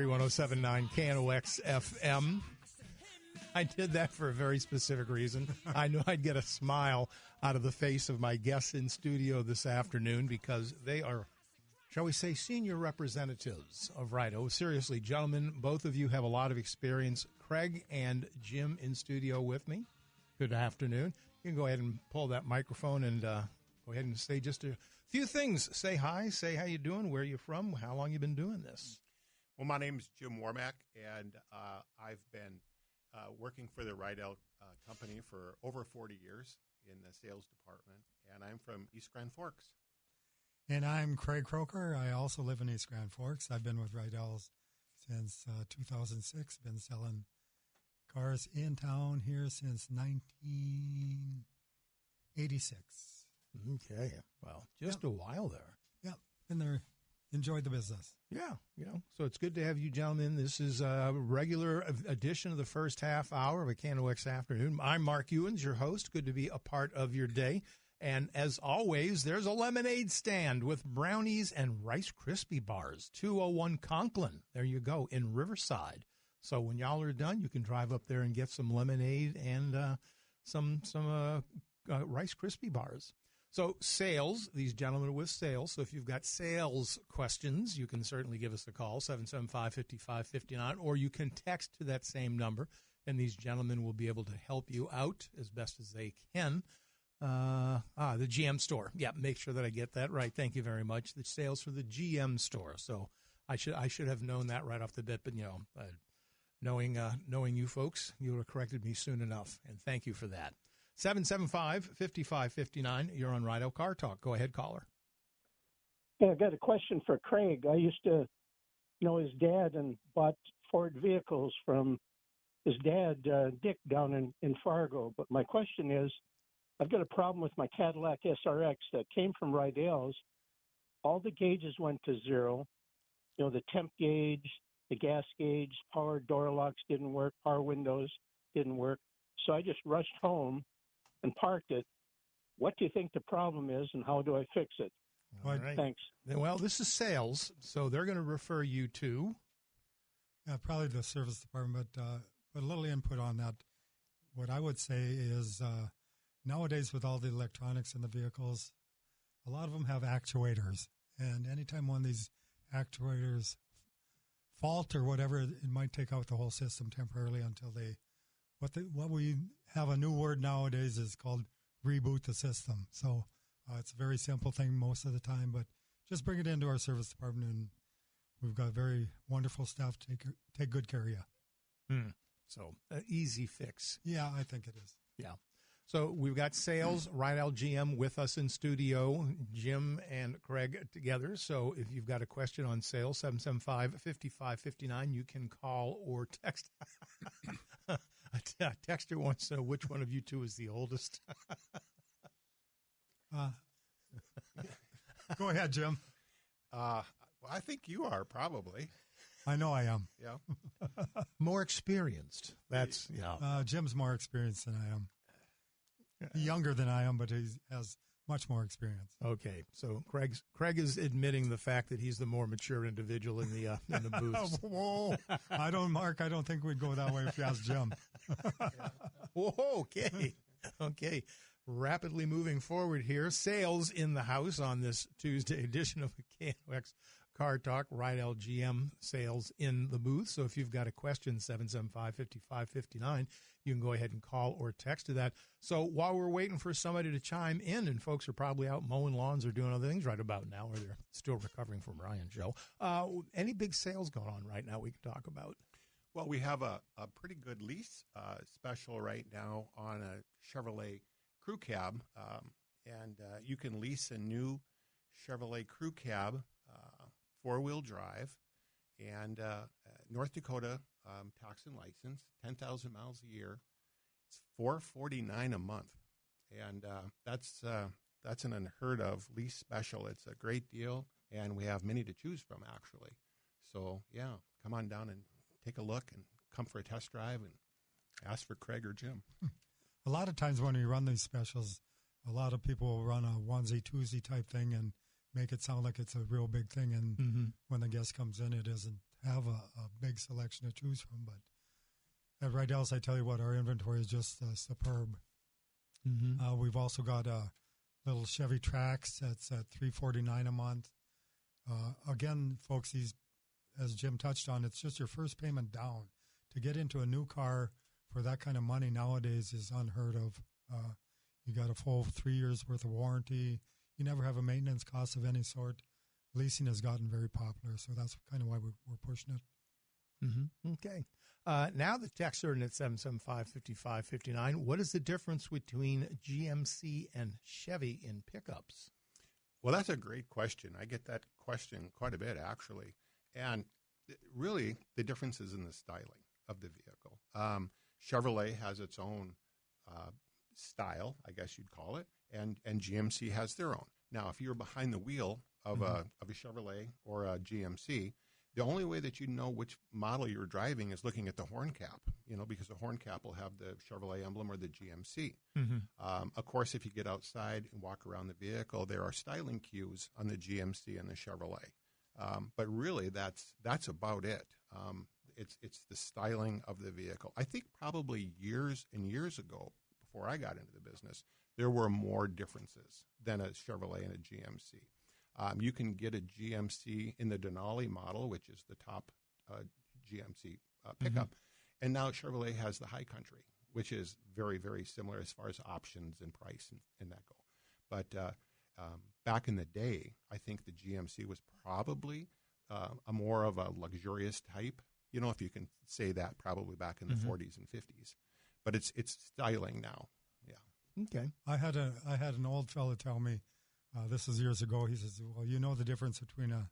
1079 KNOX FM. I did that for a very specific reason. I knew I'd get a smile out of the face of my guests in studio this afternoon because they are, shall we say, senior representatives of Rydell. Seriously, gentlemen, both of you have a lot of experience. Craig and Jim in studio with me. Good afternoon. You can go ahead and pull that microphone and go ahead and say just a few things. Say hi, say how you doing, where you from, how long you been doing this. Well, my name is Jim Warmack, and I've been working for the Rydell company for over 40 years in the sales department, and I'm from East Grand Forks. And I'm Craig Croker. I also live in East Grand Forks. I've been with Rydell since 2006, been selling cars in town here since 1986. Okay. Well, just a while there. Yep. Been there. Enjoyed the business. Yeah, so it's good to have you gentlemen. This is a regular edition of the first half hour of a KNOX afternoon. I'm Mark Ewens, your host. Good to be a part of your day. And as always, there's a lemonade stand with brownies and Rice Krispie bars, 201 Conklin. There you go, in Riverside. So when y'all are done, you can drive up there and get some lemonade and some Rice Krispie bars. So sales, these gentlemen are with sales. So if you've got sales questions, you can certainly give us a call, 775-5559, or you can text to that same number, and these gentlemen will be able to help you out as best as they can. The GM store. Yeah, make sure that I get that right. Thank you very much. The sales for the GM store. So I should have known that right off the bat, but, knowing you folks, you would have corrected me soon enough, and thank you for that. 775-5559. You're on Rydell Car Talk. Go ahead, caller. Yeah, I got a question for Craig. I used to know his dad and bought Ford vehicles from his dad, Dick, down in Fargo. But my question is, I've got a problem with my Cadillac SRX that came from Rydell's. All the gauges went to zero. The temp gauge, the gas gauge, power door locks didn't work, power windows didn't work. So I just rushed home and parked it. What do you think the problem is, and how do I fix it? All right. Thanks. Well, this is sales, so they're going to refer you to? Probably the service department, but a little input on that. What I would say is nowadays with all the electronics in the vehicles, a lot of them have actuators. And anytime one of these actuators fault or whatever, it might take out the whole system temporarily until they what we have a new word nowadays is called reboot the system. So it's a very simple thing most of the time, but just bring it into our service department, and we've got very wonderful staff to take good care of you. So an easy fix. Yeah, I think it is. Yeah. So we've got sales, Rydell GM with us in studio, Jim and Craig together. So if you've got a question on sales, 775-5559, you can call or text. A texter wants to know which one of you two is the oldest. Go ahead, Jim. I think you are probably. I know I am. Yeah. More experienced. That's, Jim's more experienced than I am. Younger than I am, but he has much more experience. Okay, so Craig is admitting the fact that he's the more mature individual in the booth. Whoa, I don't think we'd go that way if you asked Jim. Whoa, okay. Rapidly moving forward here. Sales in the house on this Tuesday edition of the KNOX Car Talk. Rydell GM sales in the booth. So if you've got a question, 775-5559, you can go ahead and call or text to that. So while we're waiting for somebody to chime in, and folks are probably out mowing lawns or doing other things right about now, or they're still recovering from Ryan Joe, any big sales going on right now we can talk about? Well, we have a pretty good lease special right now on a Chevrolet Crew Cab, and you can lease a new Chevrolet Crew Cab, four-wheel drive, and North Dakota tax and license, 10,000 miles a year. It's $449 a month, and that's an unheard of lease special. It's a great deal, and we have many to choose from, actually. So, yeah, come on down and take a look and come for a test drive and ask for Craig or Jim. A lot of times when we run these specials, a lot of people will run a onesie, twosie type thing and make it sound like it's a real big thing. And when the guest comes in, it isn't have a big selection to choose from. But at Rydell's, I tell you what, our inventory is just superb. Mm-hmm. We've also got a little Chevy Trax that's at $349 a month. Again, folks, as Jim touched on, it's just your first payment down. To get into a new car for that kind of money nowadays is unheard of. You got a full 3 years worth of warranty. You never have a maintenance cost of any sort. Leasing has gotten very popular, so that's kind of why we're pushing it. Mm-hmm. Okay. Now the texts are in at 775-5559. What is the difference between GMC and Chevy in pickups? Well, that's a great question. I get that question quite a bit, actually. And really, the difference is in the styling of the vehicle. Chevrolet has its own style, I guess you'd call it, and GMC has their own. Now, if you're behind the wheel of a Chevrolet or a GMC, the only way that you know which model you're driving is looking at the horn cap, because the horn cap will have the Chevrolet emblem or the GMC. Mm-hmm. Of course, if you get outside and walk around the vehicle, there are styling cues on the GMC and the Chevrolet. But really, that's about it. It's the styling of the vehicle. I think probably years and years ago, before I got into the business, there were more differences than a Chevrolet and a GMC. You can get a GMC in the Denali model, which is the top GMC pickup. And now Chevrolet has the High Country, which is very, very similar as far as options and price and that go. But back in the day, I think the GMC was probably a more of a luxurious type, if you can say that, probably back in the 40s and 50s. But it's styling now. Yeah. Okay. I had an old fellow tell me, this is years ago, he says, well, you know the difference between a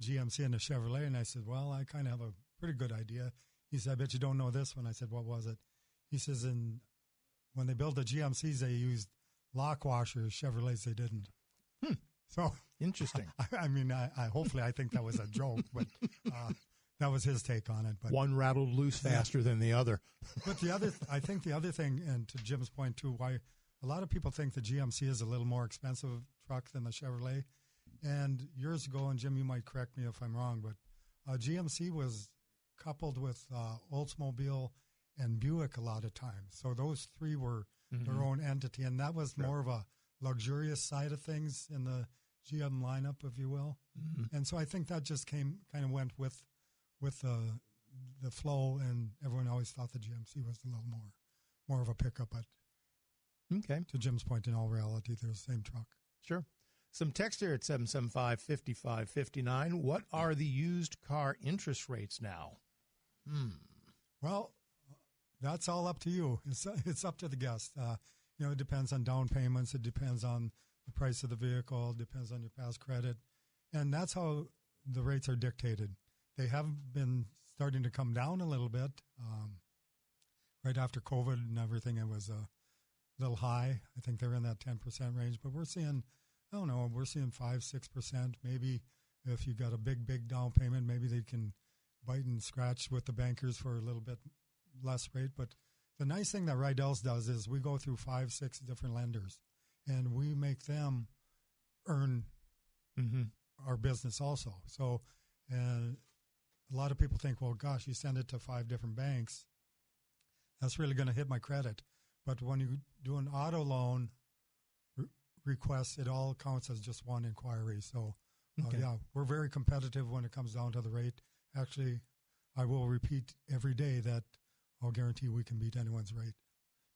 GMC and a Chevrolet? And I said, well, I kind of have a pretty good idea. He said, I bet you don't know this one. I said, what was it? He says, when they built the GMCs, they used lock washers. Chevrolets, they didn't. So interesting. I mean, hopefully I think that was a joke, but that was his take on it. But one rattled loose faster than the other. But I think the other thing, and to Jim's point too, why a lot of people think the GMC is a little more expensive truck than the Chevrolet. And years ago, and Jim, you might correct me if I'm wrong, but GMC was coupled with Oldsmobile and Buick a lot of times. So those three were their own entity, and that was more of a luxurious side of things in the GM lineup, if you will. And so I think that just kind of went with the flow, and everyone always thought the GMC was a little more of a pickup. But to Jim's point, in all reality, they're the same truck. Sure. Some text here at 775-5559. What are the used car interest rates now? Well, that's all up to you. It's up to the guest. It depends on down payments. It depends on the price of the vehicle. It depends on your past credit. And that's how the rates are dictated. They have been starting to come down a little bit. Right after COVID and everything, it was a little high. I think they're in that 10% range. But we're seeing, we're seeing 5-6%. Maybe if you got a big down payment, maybe they can bite and scratch with the bankers for a little bit less rate. But the nice thing that Rydell's does is we go through 5-6 different lenders, and we make them earn our business also. So a lot of people think, well, gosh, you send it to 5 different banks, that's really going to hit my credit. But when you do an auto loan request, it all counts as just one inquiry. So, we're very competitive when it comes down to the rate. Actually, I will repeat every day that I'll guarantee we can beat anyone's rate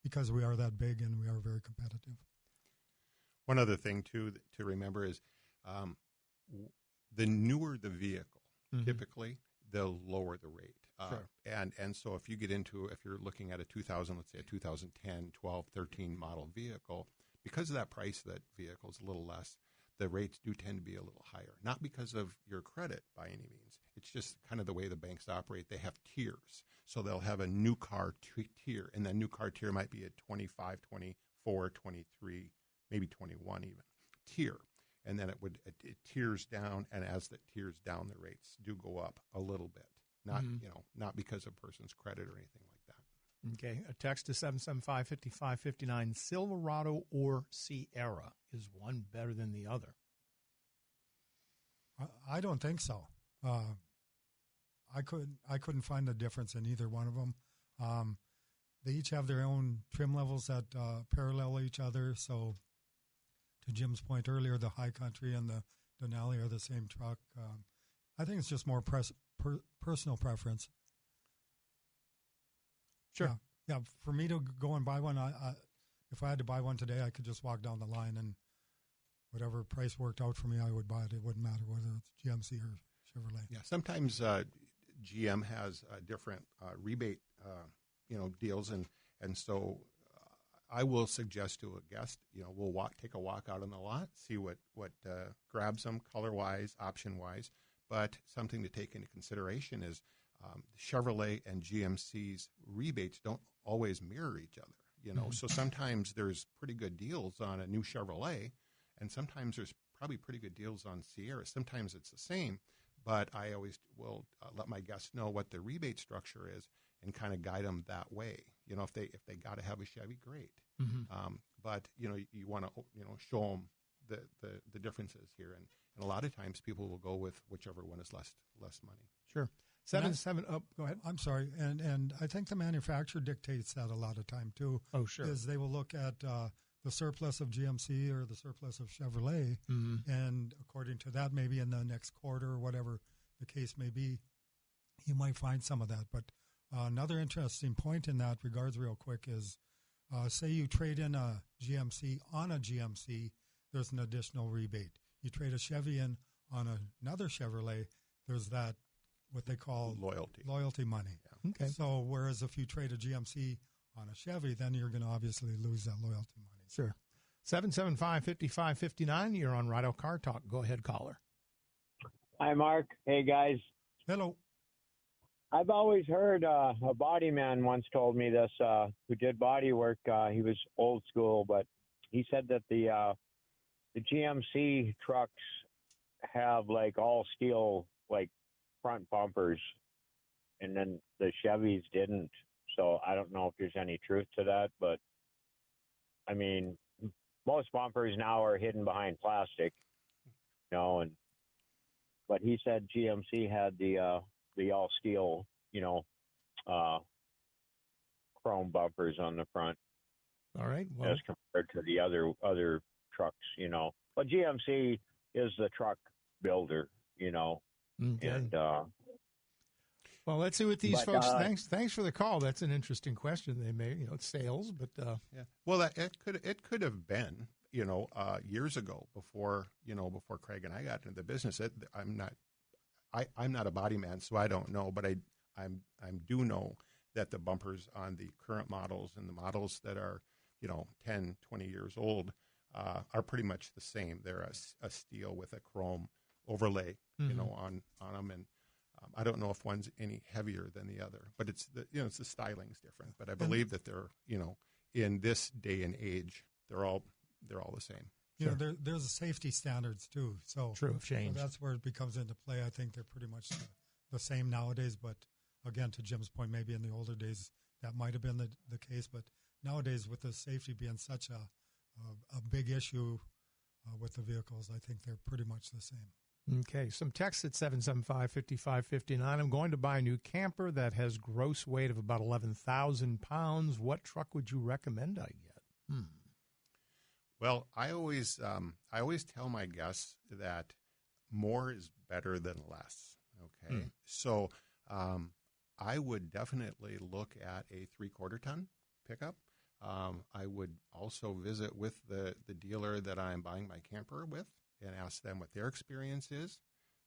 because we are that big and we are very competitive. One other thing, too, to remember is the newer the vehicle, typically, the lower the rate. Sure. And so if you're looking at a 2010, 12, 13 model vehicle, because of that price of that vehicle is a little less, the rates do tend to be a little higher. Not because of your credit by any means. It's just kind of the way the banks operate. They have tiers. So they'll have a new car tier, and that new car tier might be at 25, 24, 23, maybe 21 even, tier. And then it tiers down, and as it tiers down, the rates do go up a little bit. Not because of a person's credit or anything like that. Okay, a text to 775-5559, Silverado or Sierra, is one better than the other? I don't think so. I couldn't find the difference in either one of them. They each have their own trim levels that parallel each other. So, to Jim's point earlier, the High Country and the Denali are the same truck. I think it's just more personal preference. Sure. Yeah. For me to go and buy one, if I had to buy one today, I could just walk down the line and whatever price worked out for me, I would buy it. It wouldn't matter whether it's GMC or Chevrolet. Yeah, sometimes GM has different rebate, deals, and so I will suggest to a guest, we'll take a walk out on the lot, see what grabs them color-wise, option-wise, but something to take into consideration is Chevrolet and GMC's rebates don't always mirror each other, so sometimes there's pretty good deals on a new Chevrolet, and sometimes there's probably pretty good deals on Sierra. Sometimes it's the same, but I always will let my guests know what the rebate structure is and kind of guide them that way. If they got to have a Chevy, great. Mm-hmm. But you want to show them the differences here, and a lot of times people will go with whichever one is less money. Sure. 7. Oh, go ahead. I'm sorry, and I think the manufacturer dictates that a lot of time too. Oh, sure. Is they will look at the surplus of GMC or the surplus of Chevrolet, and according to that, maybe in the next quarter or whatever the case may be, you might find some of that. But another interesting point in that regards, real quick, is say you trade in a GMC on a GMC, there's an additional rebate. You trade a Chevy in on another Chevrolet, there's that what they call loyalty money. Yeah. Okay. So whereas if you trade a GMC on a Chevy, then you're going to obviously lose that loyalty money. Sure. 775-5559, you're on Rydell Car Talk. Go ahead, caller. Hi, Mark. Hey, guys. Hello. I've always heard a body man once told me this, who did body work. He was old school, but he said that the GMC trucks have like all steel, like front bumpers, and then the Chevys didn't. So I don't know if there's any truth to that, but I mean, most bumpers now are hidden behind plastic, but he said GMC had the all steel, chrome bumpers on the front. All right. Well, as compared to the other trucks, But GMC is the truck builder, okay. And well, let's see what these folks. Thanks for the call. That's an interesting question. They may, it's sales, but yeah. Well, it could have been, years ago before Craig and I got into the business. I'm not a body man, so I don't know, but I do know that the bumpers on the current models and the models that are 10, 20 years old are pretty much the same. They're a steel with a chrome overlay, on them, and I don't know if one's any heavier than the other, but it's the styling's different. But I believe that they're in this day and age they're all the same. There's safety standards too. So true of change. So that's where it becomes into play. I think they're pretty much the same nowadays. But again, to Jim's point, maybe in the older days that might have been the case. But nowadays, with the safety being such a big issue with the vehicles, I think they're pretty much the same. Okay, some text at 775-5559. I'm going to buy a new camper that has gross weight of about 11,000 pounds. What truck would you recommend I get? Well, I always tell my guests that more is better than less. Okay, so I would definitely look at a 3/4 ton pickup. I would also visit with the dealer that I'm buying my camper with and ask them what their experience is.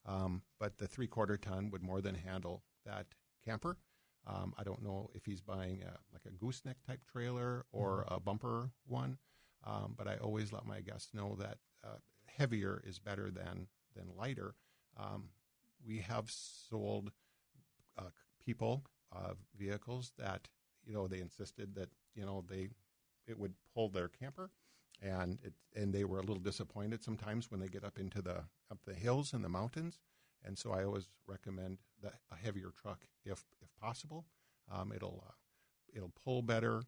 But the 3/4 ton would more than handle that camper. I don't know if he's buying like a gooseneck type trailer or a bumper one, but I always let my guests know that heavier is better than lighter. We have sold people vehicles that they insisted that it would pull their camper. And they were a little disappointed sometimes when they get up into up the hills and the mountains, and so I always recommend a heavier truck if possible. It'll pull better,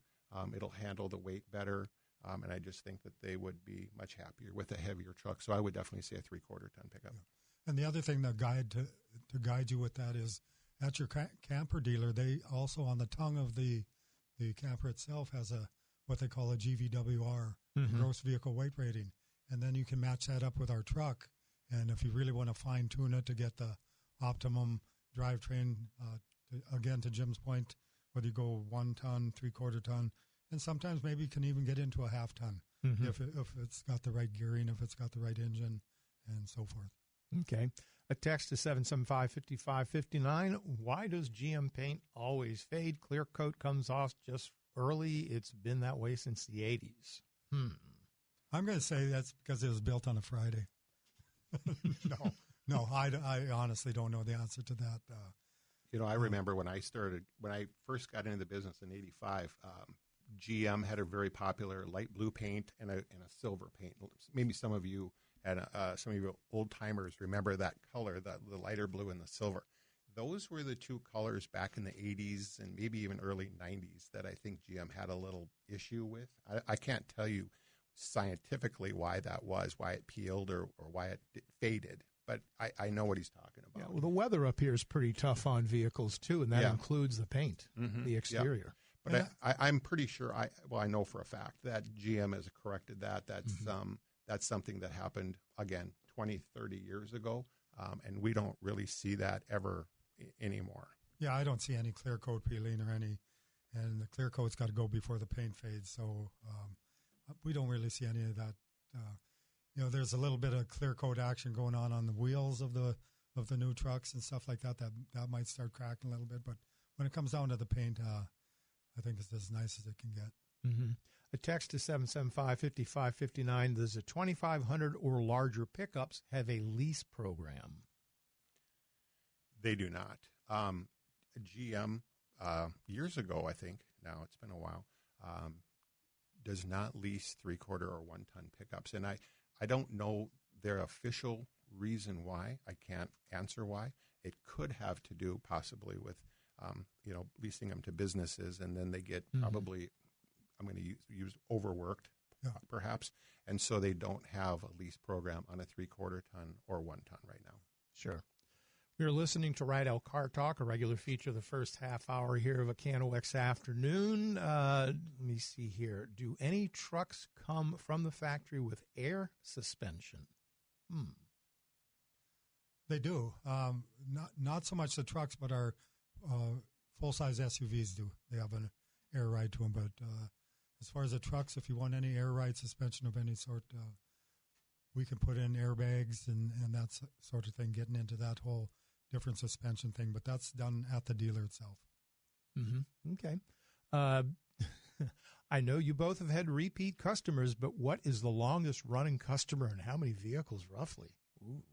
it'll handle the weight better, and I just think that they would be much happier with a heavier truck. So I would definitely say a 3/4 ton pickup. Yeah. And the other thing that to guide you with that is, at your camper dealer, they also on the tongue of the camper itself has what they call a GVWR, gross vehicle weight rating, and then you can match that up with our truck. And if you really want to fine tune it to get the optimum drivetrain, to Jim's point, whether you go 1 ton, 3/4 ton, and sometimes maybe you can even get into a 1/2 ton if it's got the right gearing, if it's got the right engine, and so forth. Okay. A text to 775-5559. Why does GM paint always fade? Clear coat comes off just early. It's been that way since the 80s. I'm going to say that's because it was built on a Friday. No, I honestly don't know the answer to that. I remember when I first got into the business in '85, GM had a very popular light blue paint and a silver paint. Maybe some of you old timers remember that color, the lighter blue and the silver. Those were the two colors back in the 80s and maybe even early 90s that I think GM had a little issue with. I can't tell you scientifically why that was, why it peeled or why it faded. But I know what he's talking about. Yeah, well, the weather up here is pretty tough on vehicles, too, and that includes the paint, the exterior. Yeah. But I'm pretty sure, I know for a fact that GM has corrected that. That's something that happened, again, 20, 30 years ago, and we don't really see that ever anymore. Yeah, I don't see any clear coat peeling and the clear coat's got to go before the paint fades, so we don't really see any of that. There's a little bit of clear coat action going on the wheels of the new trucks and stuff like that. That might start cracking a little bit, but when it comes down to the paint, I think it's as nice as it can get. A text to 775-5559. Does a 2,500 or larger pickups have a lease program? They do not. GM, years ago, I think, now it's been a while, does not lease 3/4 or 1 ton pickups. And I don't know their official reason why. I can't answer why. It could have to do possibly with, leasing them to businesses, and then they get probably, I'm going to use overworked, perhaps, and so they don't have a lease program on a 3/4 ton or 1 ton right now. Sure. We're listening to Rydell Car Talk, a regular feature of the first half hour here of a KNOX afternoon. Let me see here. Do any trucks come from the factory with air suspension? They do. Not so much the trucks, but our full-size SUVs do. They have an air ride to them. But as far as the trucks, if you want any air ride suspension of any sort, we can put in airbags and that sort of thing, getting into that whole different suspension thing. But that's done at the dealer itself. Okay. I know you both have had repeat customers, but what is the longest running customer and how many vehicles roughly? Ooh.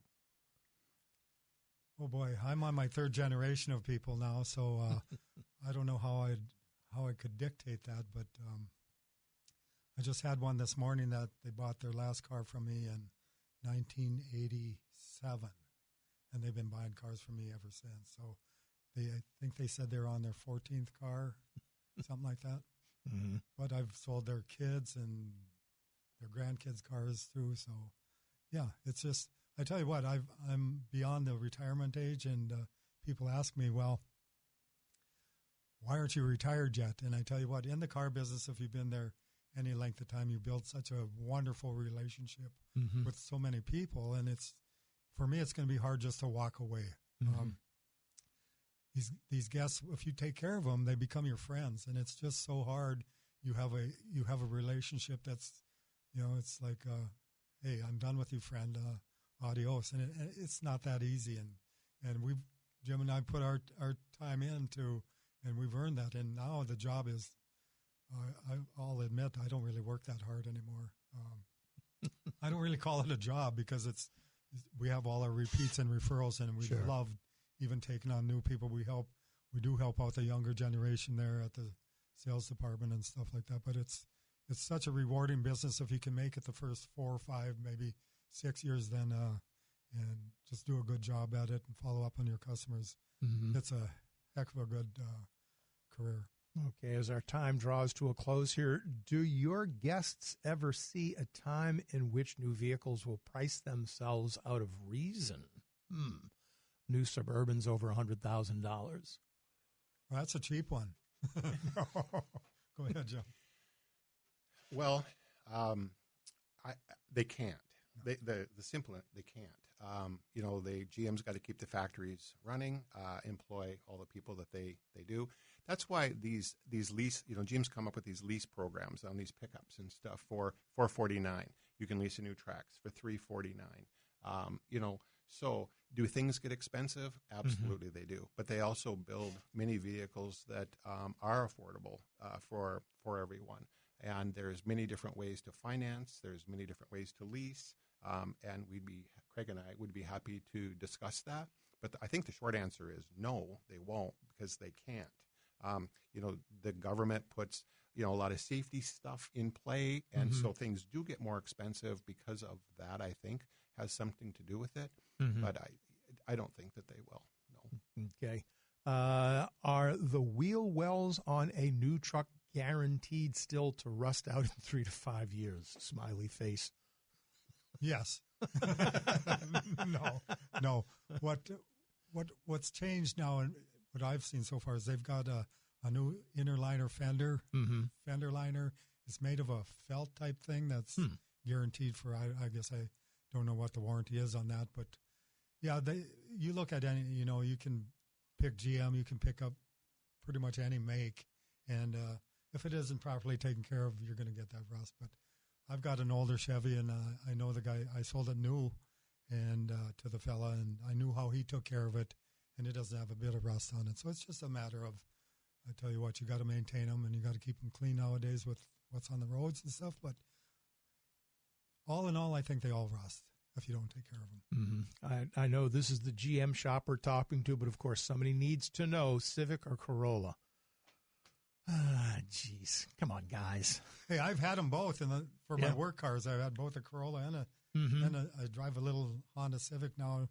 Oh boy, I'm on my 3rd generation of people now, so I don't know how I could dictate that, but I just had one this morning that they bought their last car from me in 1987, and they've been buying cars from me ever since. So I think they said they're on their 14th car, something like that. But I've sold their kids and their grandkids' cars too. So yeah, it's just, I tell you what, I'm beyond the retirement age, and people ask me, well, why aren't you retired yet? And I tell you what, in the car business, if you've been there any length of time, you build such a wonderful relationship with so many people, and for me, it's going to be hard just to walk away. These guests, if you take care of them, they become your friends, and it's just so hard. You have a relationship that's, it's like, hey, I'm done with you, friend. Adios, and it's not that easy. And Jim and I put our time into, and we've earned that. And now the job is, I'll admit, I don't really work that hard anymore. I don't really call it a job because we have all our repeats and referrals, and we love even taking on new people. We do help out the younger generation there at the sales department and stuff like that. But it's such a rewarding business if you can make it the first 4 or 5, maybe 6 years, then and just do a good job at it and follow up on your customers. It's a heck of a good career. Okay, as our time draws to a close here, do your guests ever see a time in which new vehicles will price themselves out of reason? New Suburban's over $100,000. Well, that's a cheap one. Go ahead, Joe. Well, they can't. The simple, they can't. The GM's got to keep the factories running, employ all the people that they do. That's why these lease, GM's come up with these lease programs on these pickups and stuff for $449. You can lease a new tracks for $349. So do things get expensive? Absolutely, they do. But they also build many vehicles that are affordable for everyone. And there's many different ways to finance. There's many different ways to lease. And Craig and I would be happy to discuss that. But I think the short answer is no, they won't, because they can't. The government puts, a lot of safety stuff in play. And so things do get more expensive because of that, I think, has something to do with it. But I don't think that they will, no. Okay. Are the wheel wells on a new truck guaranteed still to rust out in 3 to 5 years? Smiley face. Yes. No. What's changed now, and what I've seen so far, is they've got a new inner liner fender. Fender liner. It's made of a felt type thing that's guaranteed for, I guess I don't know what the warranty is on that, but yeah, you look at any, you can pick GM, you can pick up pretty much any make, and if it isn't properly taken care of, you're going to get that rust. But I've got an older Chevy, and I know the guy, I sold it new and to the fella, and I knew how he took care of it, and it doesn't have a bit of rust on it. So it's just a matter of, I tell you what, you got to maintain them, and you got to keep them clean nowadays with what's on the roads and stuff. But all in all, I think they all rust if you don't take care of them. I know this is the GM shop we're talking to, but of course somebody needs to know, Civic or Corolla? Jeez. Come on, guys. Hey, I've had them both for my work cars. I've had both a Corolla and I drive a little Honda Civic now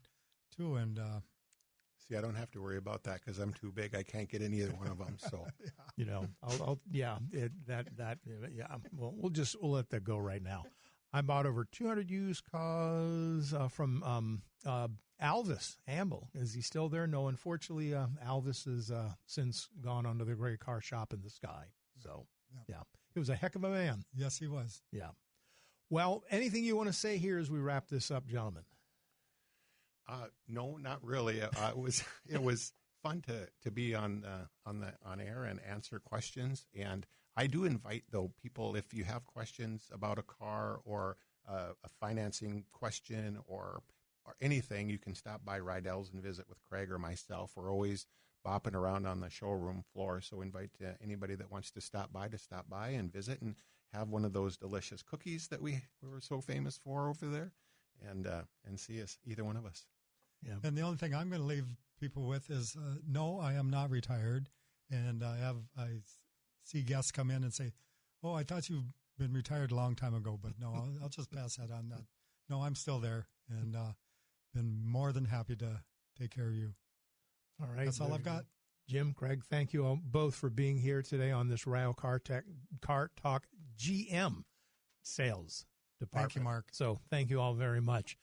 too. And see, I don't have to worry about that because I'm too big. I can't get in either one of them. So, we'll let that go right now. I bought over 200 used cars from Alvis Amble. Is he still there? No, unfortunately, Alvis has since gone on to the great car shop in the sky. So, yeah, he was a heck of a man. Yes, he was. Yeah. Well, anything you want to say here as we wrap this up, gentlemen? No, not really. It was fun to be on air and answer questions. And I do invite, though, people, if you have questions about a car or a financing question or anything, you can stop by Rydell's and visit with Craig or myself. We're always bopping around on the showroom floor, so invite anybody that wants to stop by and visit and have one of those delicious cookies that we were so famous for over there, and see us, either one of us. Yeah. And the only thing I'm going to leave people with is, no, I am not retired, and I see guests come in and say, "Oh, I thought you've been retired a long time ago," but no, I'll just pass that on. That no, I'm still there, and been more than happy to take care of you. All right, that's all I've got. Jim, Craig, thank you all both for being here today on this Rydell Car Talk GM Sales Department. Thank you, Mark. So thank you all very much.